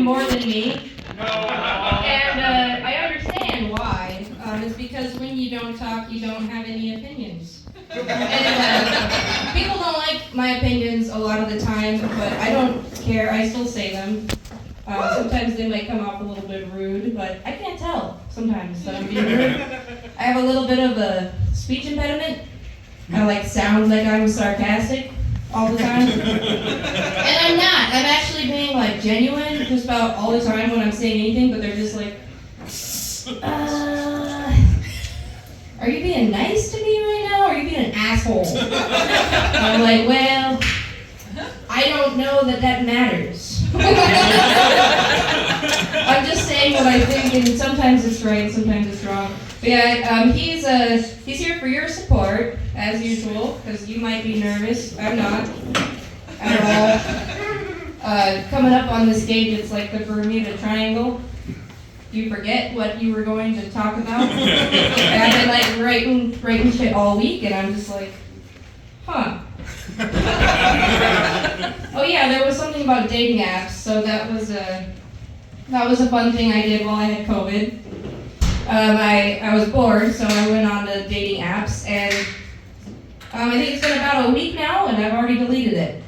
more than me. And I understand why. It's because when you don't talk, you don't have any opinions. And people don't like my opinions a lot of the time, but I don't care. I still say them. Sometimes they might come off a little bit rude, but I can't tell sometimes that I'm being rude. I have a little bit of a speech impediment. I sound like I'm sarcastic all the time. And I'm not. I'm actually being genuine just about all the time when I'm saying anything, but they're just like, are you being nice to me right now, or are you being an asshole? And I'm like, well, I don't know that matters. I'm just saying what I think, and sometimes it's right, sometimes it's wrong. But yeah, he's here for your support, as usual, because you might be nervous. I'm not at all. Coming up on this stage, it's like the Bermuda Triangle. You forget what you were going to talk about. And I've been writing shit all week, and I'm just like, huh. Oh yeah, there was something about dating apps. So that was a fun thing I did while I had COVID. I was bored, so I went on to dating apps, and I think it's been about a week now, and I've already deleted it.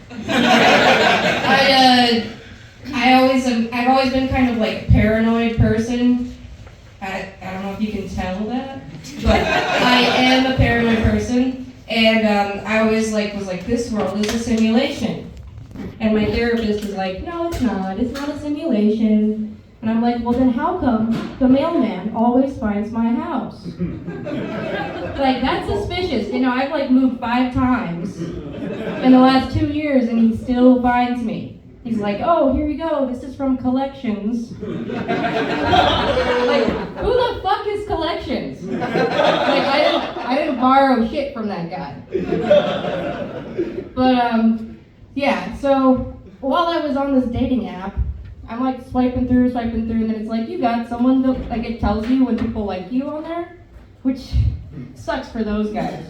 I've always been kind of a paranoid person. I don't know if you can tell that, but I am a paranoid person, and I always was like, this world is a simulation. And my therapist is like, no, it's not a simulation. And I'm like, well then how come the mailman always finds my house? That's suspicious. I've moved 5 times in the last 2 years, and he still finds me. He's like, oh, here you go, this is from Collections. Who the fuck is Collections? I didn't borrow shit from that guy. But, yeah, so while I was on this dating app, I'm swiping through, and then it's like, you got someone that, it tells you when people like you on there, which sucks for those guys.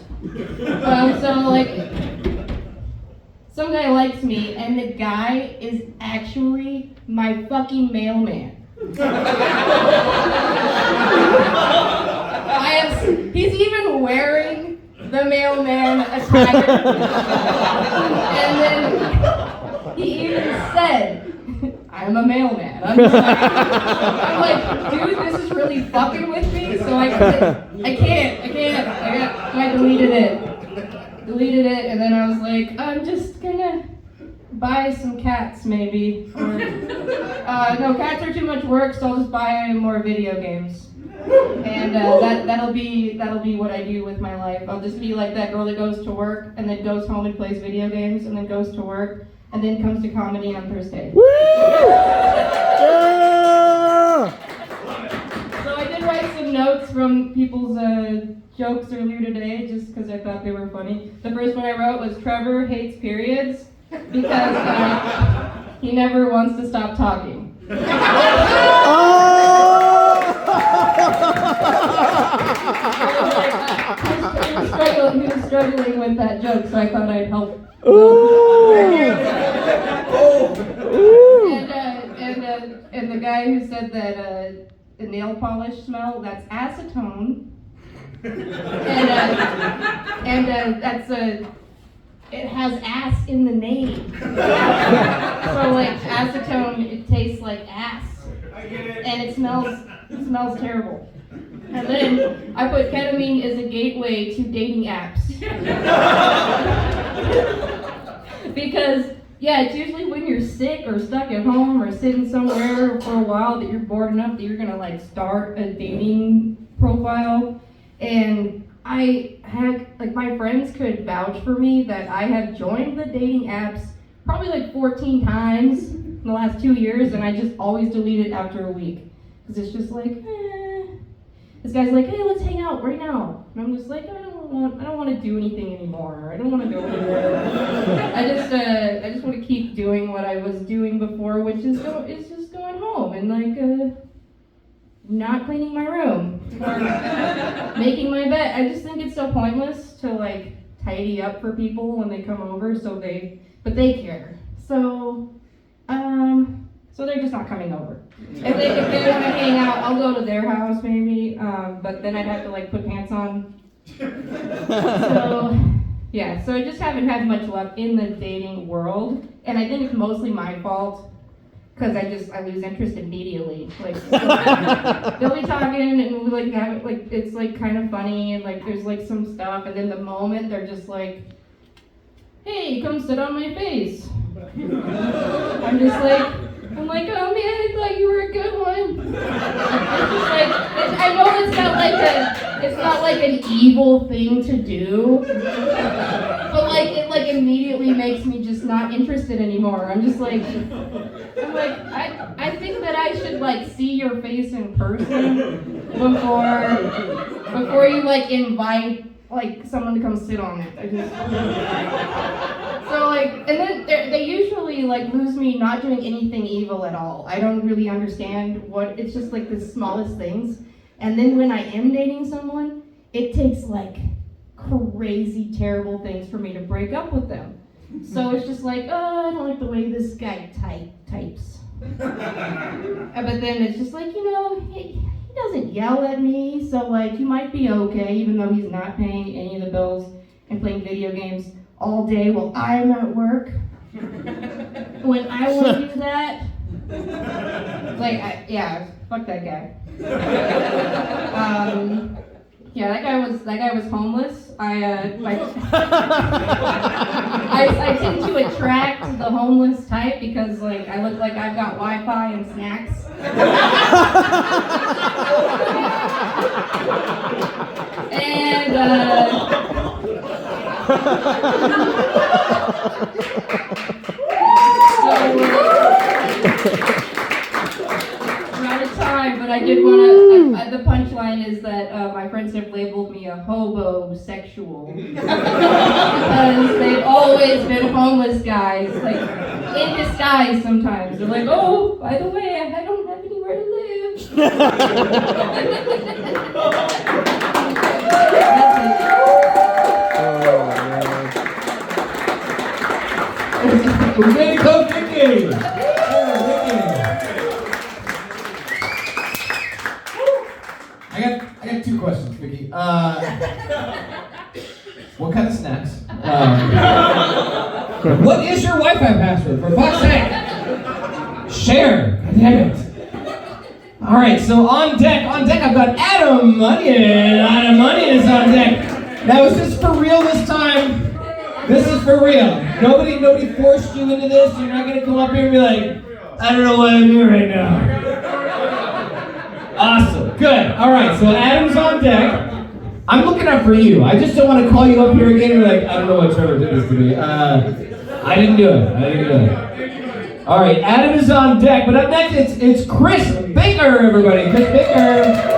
Some guy likes me, and the guy is actually my fucking mailman. He's even wearing the mailman attire. And then he even said, I'm a mailman. I'm like, dude, this is really fucking with me, so I deleted it, and then I was like, I'm just gonna buy some cats, maybe. Or, no, cats are too much work, so I'll just buy more video games. And that'll be what I do with my life. I'll just be like that girl that goes to work, and then goes home and plays video games, and then goes to work, and then comes to comedy on Thursday. Woo! Yeah! So I did write some notes from people's jokes earlier today, just because I thought they were funny. The first one I wrote was, Trevor hates periods because he never wants to stop talking. He was struggling with that joke, so I thought I'd help. And the guy who said that the nail polish smell, that's acetone. And that's it has ass in the name. So acetone, it tastes like ass. I get it. And it smells terrible. And then I put ketamine as a gateway to dating apps. Because it's usually when you're sick or stuck at home or sitting somewhere for a while that you're bored enough that you're gonna start a dating profile. And I had, my friends could vouch for me that I have joined the dating apps probably 14 times in the last 2 years, and I just always delete it after a week. Because it's just This guy's like, hey, let's hang out right now. And I'm just like, I don't want to do anything anymore. I don't want to go anywhere. I just want to keep doing what I was doing before, which is just going home and not cleaning my room or making my bed. I just think it's so pointless to tidy up for people when they come over, but they care. So So they're just not coming over. If they want to hang out, I'll go to their house maybe, but then I'd have to like put pants on. So, yeah, so I just haven't had much luck in the dating world, and I think it's mostly my fault, because I lose interest immediately. Like, they'll be talking, and we like have it, like, it's like kind of funny, and like there's like some stuff, and then the moment they're just like, hey, come sit on my face. I'm like, oh man, I thought you were a good one. It's like, I know it's not like an evil thing to do, but like it like immediately makes me just not interested anymore. I'm like, I think that I should like see your face in person before you like invite like someone to come sit on it. So like, and then they usually like lose me not doing anything evil at all. I don't really understand what, it's just like the smallest things. And then when I am dating someone, it takes like crazy, terrible things for me to break up with them. So it's just like, oh, I don't like the way this guy types. But then it's just like, he doesn't yell at me, so like he might be okay, even though he's not paying any of the bills and playing video games all day while I'm at work. When I want to do that, fuck that guy. That guy was homeless. I tend to attract the homeless type because like I look like I've got Wi-Fi and snacks. And we're out of time, but I did want to. The punchline is that my friends have labeled me a hobosexual because they've always been homeless guys, like in disguise. Sometimes they're like, "Oh, by the way, I don't have anywhere to live." Way to go, Vicky! I got two questions, Vicky. What kind of snacks? What is your Wi-Fi password, for fuck's sake? Share. God damn it. All right, so on deck, I've got Adam Onion. Adam Onion is on deck. Now, is this for real this time? This is for real. Nobody forced you into this. You're not gonna come up here and be like, I don't know what I'm doing right now. Awesome, good. All right, so Adam's on deck. I'm looking out for you. I just don't want to call you up here again and be like, I don't know what Trevor did this to me. I didn't do it. All right, Adam is on deck, but up next it's Chris Baker, everybody. Chris Baker.